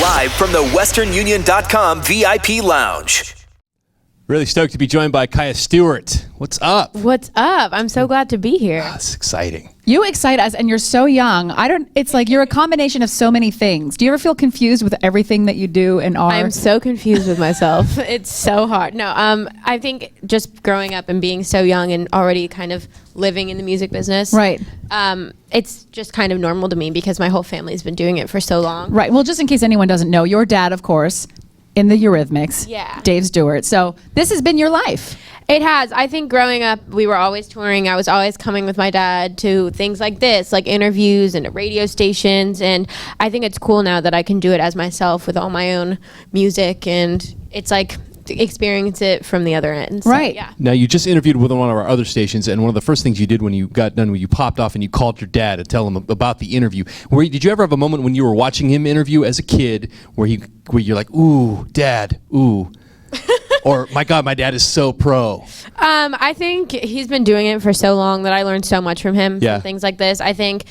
Live from the westernunion.com VIP lounge. Really stoked to be joined by Stewart. What's up? What's up? I'm so glad to be here. It's exciting. You excite us, and you're so young. It's like you're a combination of so many things. Do you ever feel confused with everything that you do and are? I'm so confused with myself. It's so hard. No, I think just growing up and being so young and already kind of living in the music business. Right. It's just kind of normal to me because my whole family's been doing it for so long. Right. Well, just in case anyone doesn't know, your dad, of course, in the Eurythmics. Yeah. Dave Stewart. So this has been your life. It has. I think growing up, we were always touring. I was always coming with my dad to things like this, like interviews and radio stations. And I think it's cool now that I can do it as myself with all my own music. And it's like experience it from the other end. So, right. Yeah. Now, you just interviewed with one of our other stations, and one of the first things you did when you got done, when you popped off and you called your dad to tell him about the interview. Did you ever have a moment when you were watching him interview as a kid where you're like, ooh, Dad, ooh. Or, my God, my dad is so pro. I think he's been doing it for so long that I learned so much from him. Yeah. From things like this. I think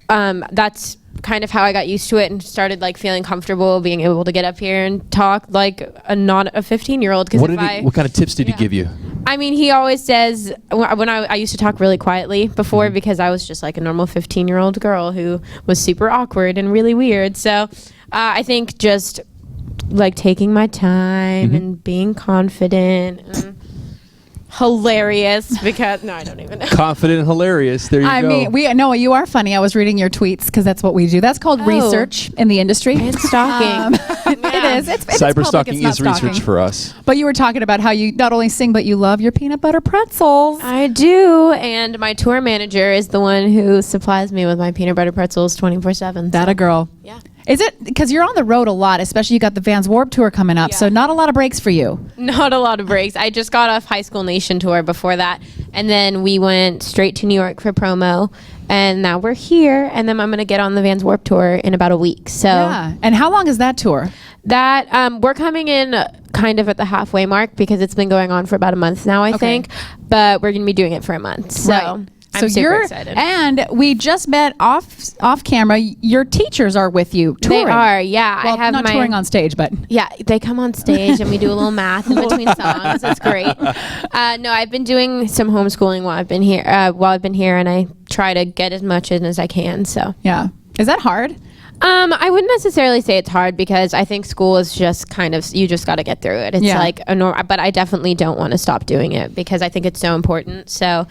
that's kind of how I got used to it and started like feeling comfortable being able to get up here and talk like not a 15-year-old. What kind of tips did he give you? I mean, he always says, when I used to talk really quietly before because I was just like a normal 15-year-old girl who was super awkward and really weird. So I think just like taking my time and being confident and hilarious because I don't even know. Confident and hilarious. There you go. I mean, you are funny. I was reading your tweets because that's what we do. That's called research in the industry. It's stalking. It is. It's cyber public, stalking it's is not research stalking. for us. But you were talking about how you not only sing, but you love your peanut butter pretzels. I do, and my tour manager is the one who supplies me with my peanut butter pretzels 24/7. That a girl. Yeah. Is it because you're on the road a lot, especially you got the Vans Warped Tour coming up, so not a lot of breaks for you. Not a lot of breaks. I just got off High School Nation tour before that, and then we went straight to New York for promo, and now we're here, and then I'm going to get on the Vans Warped Tour in about a week. So Yeah. And how long is that tour? that we're coming in kind of at the halfway mark because it's been going on for about a month now, I think, but we're going to be doing it for a month. So. Right. I'm super excited. And we just met off camera. Your teachers are with you touring. They are, yeah. Well, I have not touring on stage, but yeah, they come on stage and we do a little math in between songs. It's great. No, I've been doing some homeschooling while I've been here, and I try to get as much in as I can. So yeah, is that hard? I wouldn't necessarily say it's hard because I think school is just kind of, you just got to get through it. It's like a normal, but I definitely don't want to stop doing it because I think it's so important. So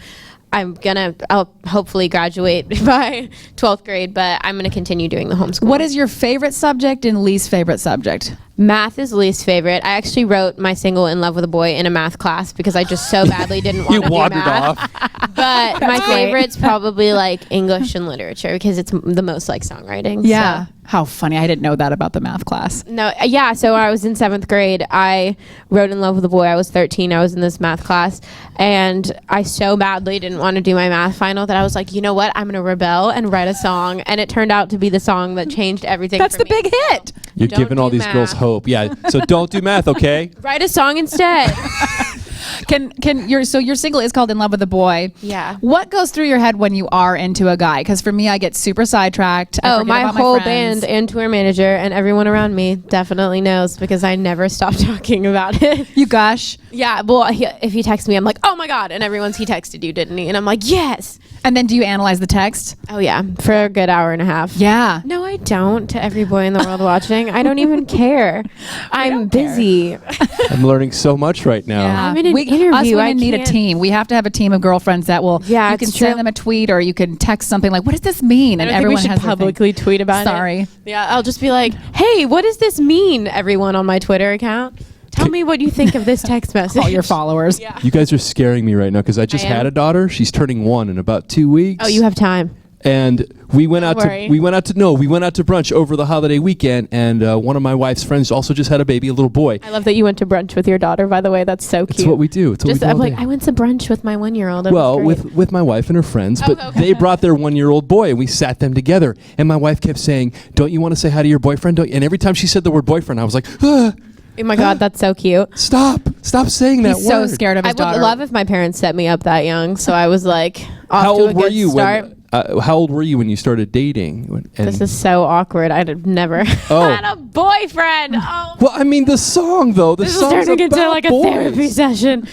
I'll hopefully graduate by 12th grade, but I'm going to continue doing the homeschool. What is your favorite subject and least favorite subject? Math is least favorite. I actually wrote my single "In Love with a Boy" in a math class because I just so badly didn't want to do wandered math. off. But my favorite's probably like English and literature because it's the most like songwriting. Yeah. So. How funny. I didn't know that about the math class. No, yeah. So when I was in 7th grade, I wrote "In Love with a Boy." I was 13. I was in this math class, and I so badly didn't want to do my math final that I was like, you know what? I'm gonna rebel and write a song, and it turned out to be the song that changed everything. That's for the me. big hit. You're Don't giving all do these girls math. hope. Yeah. So don't do math, okay? Write a song instead. So your single is called "In Love with a Boy." Yeah. What goes through your head when you are into a guy? Because for me, I get super sidetracked. I forget My about whole friends. band and tour manager and everyone around me definitely knows because I never stop talking about it. You gush. Yeah, well, if he texts me, I'm like, oh my God. And everyone's, he texted you, didn't he? And I'm like, yes. And then do you analyze the text? Oh, yeah, for a good hour and a half. Yeah. No, I don't. To every boy in the world watching, I don't even care. I'm busy. I'm learning so much right now. Yeah. I'm in an Us interview. women need a can't- team. We have to have a team of girlfriends that will. Yeah, you can it's send true. them a tweet or you can text something like, "What does this mean?" And I don't think everyone we should has their thing. publicly tweet about it. Sorry. Yeah, I'll just be like, hey, what does this mean, everyone on my Twitter account? Tell me what you think of this text message. All your followers. Yeah. You guys are scaring me right now because I just I am? had a daughter. She's turning 1 in about 2 weeks. Oh, you have time. And we went out worry. to brunch over the holiday weekend, and one of my wife's friends also just had a baby, a little boy. I love that you went to brunch with your daughter, by the way. That's so cute. It's what we do. It's what we do I'm all like, day. I went to brunch with my 1-year-old. Well, with my wife and her friends, but okay. they brought their 1-year-old boy, and we sat them together. And my wife kept saying, "Don't you want to say hi to your boyfriend?" And every time she said the word boyfriend, I was like, Oh my God, that's so cute. Stop saying that He's word. so scared of I his would daughter. love if my parents set me up that young. So I was like, off How to a old were good you start. when? how old were you when you started dating? And This is so awkward. I'd have never had a boyfriend. Oh, well, I mean, the song though. The this is song's turning into about like a boys. therapy session.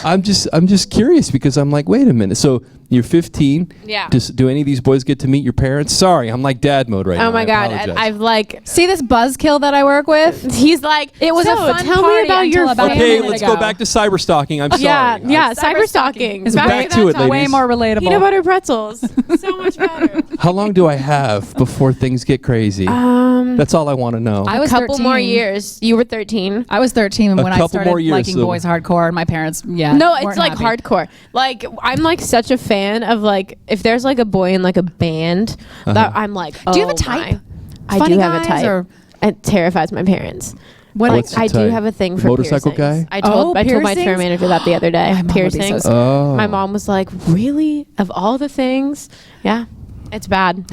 I'm just curious because I'm like, wait a minute. So you're 15. Yeah. Do any of these boys get to meet your parents? Sorry, I'm like dad mode right now. Oh my I God. apologize. I've like, See this buzzkill that I work with? he's like, It was a "So, fun tell party me about your until about a family." Okay, minute let's ago. go back to cyber stalking. I'm sorry. Yeah, cyber stalking. Is Back way, to it, way ladies. more relatable. Peanut butter pretzels. So much better. How long do I have before things get crazy? That's all I want to know. I A was couple 13. more years. You were 13. I was 13 when I couple started more years, liking so- boys hardcore, and my parents, No, it's weren't like happy. hardcore. Like I'm like such a fan of like if there's like a boy in like a band that I'm like. Do you have oh a type? my. I Funny do have a guys type. or- It terrifies my parents. What's the I do type? have a thing for Motorcycle piercings. guy? I told my tour piercings? manager that the other day. My mom would be so Piercings. sad. Oh. My mom was like, "Really? Of all the things?" Yeah, it's bad.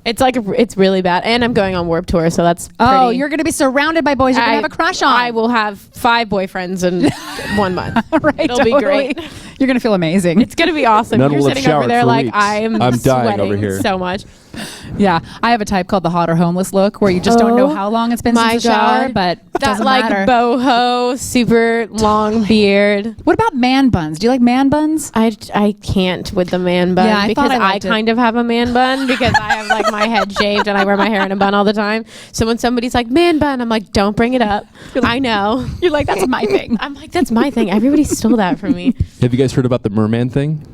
It's like it's really bad. And I'm going on Warped Tour, so that's Oh, pretty- you're going to be surrounded by boys you're going to have a crush on. I will have 5 boyfriends in 1 month. Right, It'll be totally. great. You're going to feel amazing. It's gonna be awesome. None You're will have sitting over showered there for like weeks. I'm I'm dying sweating over here. so much. Yeah, I have a type called the hot or homeless look, where you just don't know Oh how long it's been my since the shower, God. but it That doesn't like matter. boho, super long beard. What about man buns? Do you like man buns? I can't with the man bun Yeah, I because thought I I liked it. kind of have a man bun because I have like my head shaved and I wear my hair in a bun all the time. So when somebody's like man bun, I'm like, don't bring it up. I know. You're like, that's my thing. I'm like, that's my thing. Everybody stole that from me. Have you guys heard about the merman thing?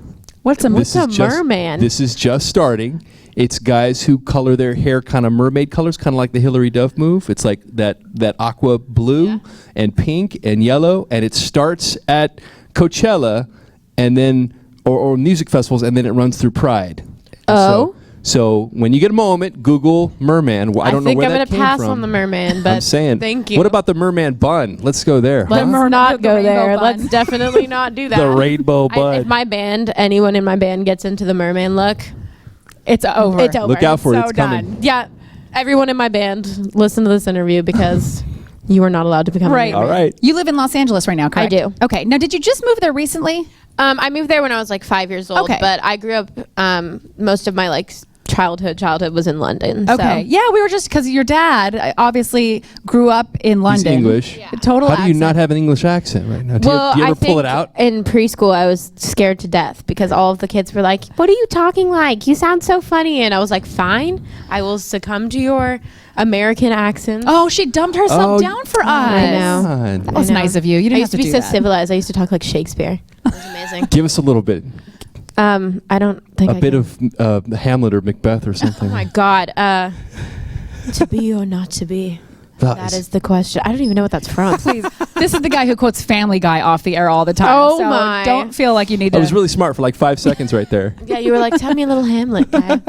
What's a What's a This is just- merman? This is just starting. It's guys who color their hair kind of mermaid colors, kind of like the Hillary Duff move. It's like that aqua blue and pink and yellow, and it starts at Coachella, and then or music festivals, and then it runs through Pride. Oh. So when you get a moment, Google merman. Well, I don't know think where I'm that gonna came pass from. on the merman, but I'm saying. thank you. What about the merman bun? Let's go there. Let's huh? not the go rainbow there. bun. Let's definitely not do that. The rainbow bun. If my band, anyone in my band gets into the merman look, It's over. it's over. Look out for it. So It's coming. done. Yeah, everyone in my band, listen to this interview because you are not allowed to become Right. a merman. All right. You live in Los Angeles right now, correct? I do. Okay. Now, did you just move there recently? I moved there when I was like 5 years old, Okay. but I grew up. Most of my like childhood was in London. Okay. So. Yeah, we were just because your dad obviously grew up in London. He's English. Yeah. Total. How do you accent. not have an English accent right now? Do you I ever pull it think out? in preschool, I was scared to death because all of the kids were like, "What are you talking like? You sound so funny." And I was like, "Fine, I will succumb to your American accent." Oh, she dumped herself Oh, down for us. I know. God. That was I know. nice of you. You didn't I have used to be do so that. civilized. I used to talk like Shakespeare. It was amazing. Give us a little bit. I don't think A I bit can. of Hamlet or Macbeth or something. Oh my God. To be or not to be? That is the question. I don't even know what that's from. Please. This is the guy who quotes Family Guy off the air all the time. Oh, so my. Don't feel like you need to. I was really smart for like 5 seconds right there. Yeah, you were like, tell me a little Hamlet guy.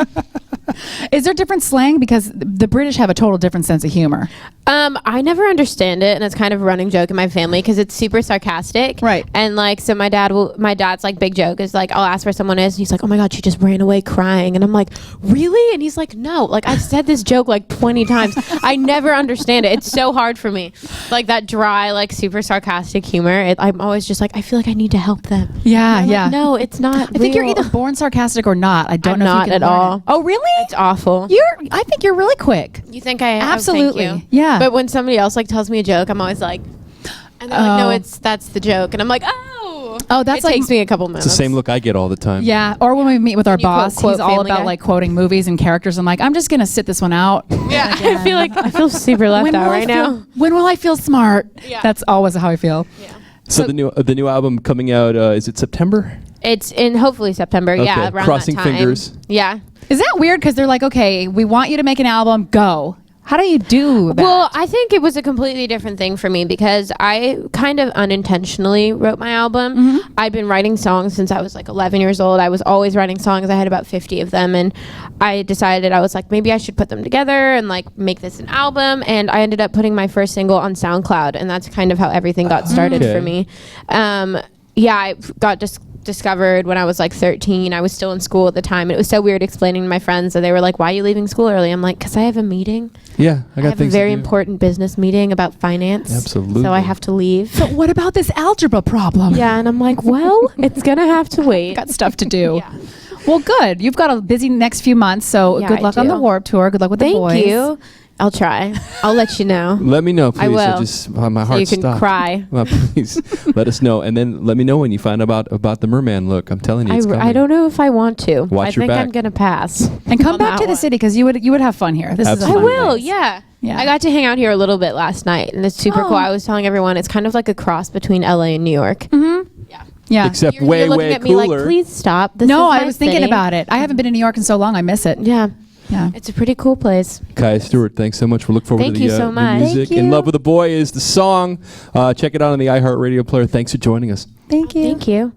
Is there different slang? Because the British have a total different sense of humor. I never understand it, and it's kind of a running joke in my family because it's super sarcastic. Right. And like, so my dad's like big joke is like, I'll ask where someone is, and he's like, oh my God, she just ran away crying, and I'm like, really? And he's like, no, like I've said this joke like 20 times. I never understand it. It's so hard for me, like that dry, like super sarcastic humor. I'm always just like, I feel like I need to help them. Yeah, I'm yeah. Like, no, it's not. I think you're real." either born sarcastic or not. I don't I'm know not if you can at learn all. it. Oh, really? It's awful. I think you're really quick. You think I am? Absolutely. Oh, thank you. Yeah. But when somebody else like tells me a joke, I'm always like, and they're like, no, Oh. that's the joke, and I'm like, oh, that's it like- takes me a couple minutes. It's the same look I get all the time. Yeah. Or when we meet with our You quote- boss, quote he's all Family about Guy? like quoting movies and characters. I'm like, I'm just gonna sit this one out. Yeah, I feel super left out right now. When will I feel smart? Yeah. That's always how I feel. Yeah. So the new album coming out, is it September? It's in hopefully September. Yeah, Okay, around crossing that time. fingers. Yeah. Is that weird? Because they're like, okay, we want you to make an album. Go. How do you do that? Well, I think it was a completely different thing for me because I kind of unintentionally wrote my album. Mm-hmm. I'd been writing songs since I was like 11 years old. I was always writing songs. I had about 50 of them, and I decided I was like, maybe I should put them together and like make this an album. And I ended up putting my first single on SoundCloud, and that's kind of how everything got started Okay. for me. Yeah, I got discovered when I was like 13. I was still in school at the time. It was so weird explaining to my friends that they were like, why are you leaving school early? I'm like, because I have a meeting. Yeah, I I got have a things very to do. important business meeting about finance. Absolutely. So I have to leave. but what about this algebra problem? Yeah, and I'm like, well, it's going to have to wait. Got stuff to do. Yeah. Well, good. You've got a busy next few months, so Yeah, good I luck on the do. Warped Tour. Good luck with the boys. Thank you. I'll try. I'll let you know. Let me know, please. I will. Just, my So heart you can stopped. cry. Well, please let us know, and then let me know when you find about the merman look. I'm telling you, it's coming. I don't know if I want to. Watch I your think back. I'm gonna pass. And come on back that to the one. city because you would have fun here. This is a Absolutely. fun I will, place. yeah. Yeah. I got to hang out here a little bit last night, and it's super Oh. cool. I was telling everyone it's kind of like a cross between LA and New York. Yeah. Except You're way, looking way at me cooler. like, please stop. This No, is I my was thinking city." about it. I haven't been in New York in so long. I miss it. Yeah, Yeah. it's a pretty cool place. Kaya Stewart, thanks so much. We look forward Thank to the, you so the much. music. Thank In you. Love with a Boy is the song. Check it out on the iHeartRadio player. Thanks for joining us. Thank you. Thank you.